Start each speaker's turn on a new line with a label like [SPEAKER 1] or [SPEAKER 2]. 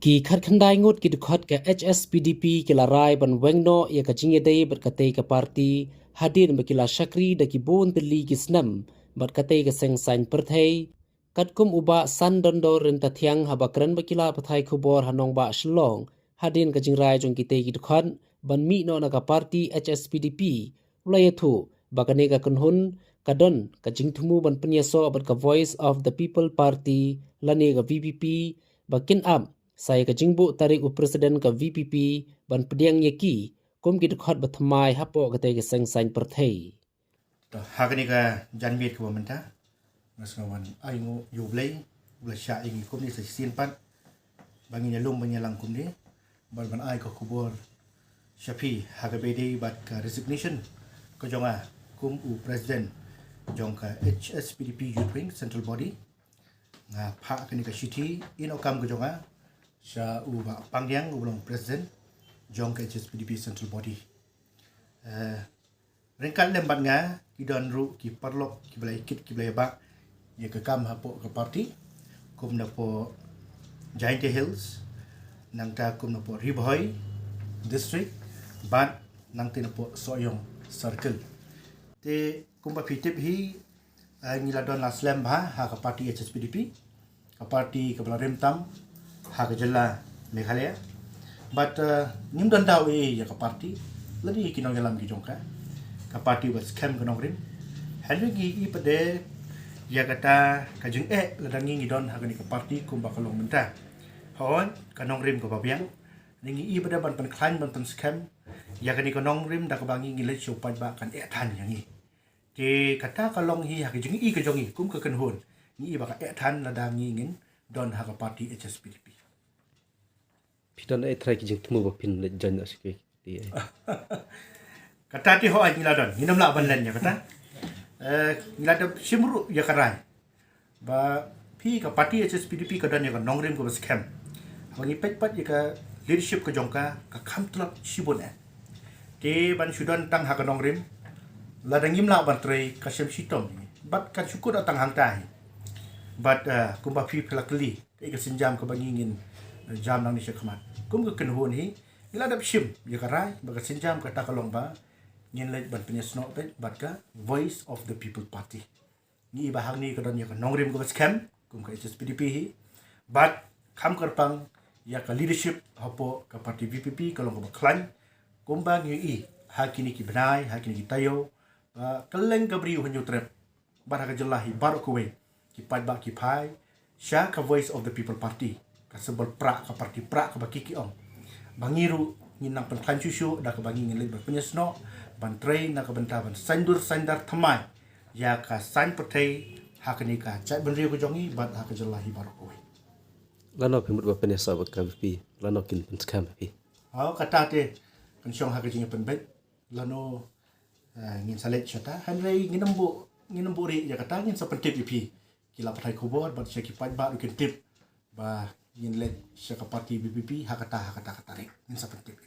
[SPEAKER 1] Ki khat khandai ngut ki dukhat ka HSPDP ki larai ban wengno ya ka jingedei bat katei ka parti hadir bakila shakri da ki bon teli ki snam bat katei ka seng sain perthei katkum uba san dondo renta thiang habakran bakila pathai khubor hanong ba shlong hadin ka jingrai jong ki tei ki dukhat ban mi no na ka parti HSPDP ulayathu bakane ka kunhun kadon ka jingthumu ban penyaso bat ka Voice of the People Party lani ka VPP bakin am saya ka jingbu tarik u presiden ka VPP ban pediang yaki kum ki dukhat bathamai hapo ka te ka seng sain perthei
[SPEAKER 2] hakani ka janbit ko menta nasngawan ay ngo yublay ula sya ingi kum ni sa sinpat bangi nyalum banyalang kum ni ban ay ko kubor syapi hakabedi bat ka resignation ko jonga kum u president jong ka HSPDP Youth Wing Central Body nga pha kani ka city inokam ko jonga sya u ba pangyang ulong president jong ka HSPDP Central Body ringkat lembat nga kidon ru ki parlok ki belai kit ki belai bak ye ke kam hapo ke parti kum na po Giant Hills nang ta kum na po Riboy district bat nang tin po Soyong circle te kum ba fitip hi ngila don la slam ba ha ka parti HSPDP ka parti ka bala remtam ha ka jela Meghalaya but nim don daw ya ka parti lagi kinong yalam ki jongka ka parti was scam kanong rim henry gi ipade ya kata kajung ladangi ngidon hagani ka parti kum bakalong menta hon kanong rim ko babiang ningi ipade ban pan klan ban pan scam ya kani kanong rim da ka bangi ngile chupat ba kan than yangi ti kata kalong hi hagijung ka jongi kum ka kanhon ni ba ka than ladangi ngin don ha ka parti HSPDP
[SPEAKER 1] pidan ai trai ki jingthumu ba pin le jan aske ti
[SPEAKER 2] kata ti ho ai ngiladon nginam la ban len ya kata ngilada simru ya karai ba pi ka parti HSPDP ka dan ya ka nongrim ko scam bangi pet ya ka leadership ka jongka ka kham tlap sibon te ban sudan tang ha ka nongrim la dangim la ban trei ka sem sitom bat kan syukur datang hang tai bat kumba pi pelakli te ka sinjam ka bangi ngin jam nang ni syakmat kum ka kenhon hi ngilada sim ya karai ba ka sinjam ka takalong ba ngin lej ban penyesno pet bat ka Voice of the People Party ni bahang ni kadon ya ka nongrim ko scam kum ka HSPDP hi bat kham karpang ya ka leadership hapo ka parti VPP kalong ko klan kum bang yi hakini ki benai hakini ki tayo kaleng ka bri hunyu trep bat ka jelahi bar ko we ki pat ba ki pai sya ka Voice of the People Party ka sebel pra ka parti pra ka bakiki om bangiru nginang pen klan susu da ka bangi ngin lej ban penyesno ban train na ka benta ban sandur sandar thamai ya ka san patei hakani ka chat ban riu ko jongi bat ha ka jelahi bar ko we
[SPEAKER 1] lano pimut ba penesa ba ka VP lano kin pen scam VP
[SPEAKER 2] kata te kan syong ha ka jinga pen bet lano ngin salet chata hanrei nginambu ri ya kata ngin sa pentip VP kila patai kubor bat syaki pat ba kin tip ba ngin let syaka parti BPP ha kata rek ngin sa pentip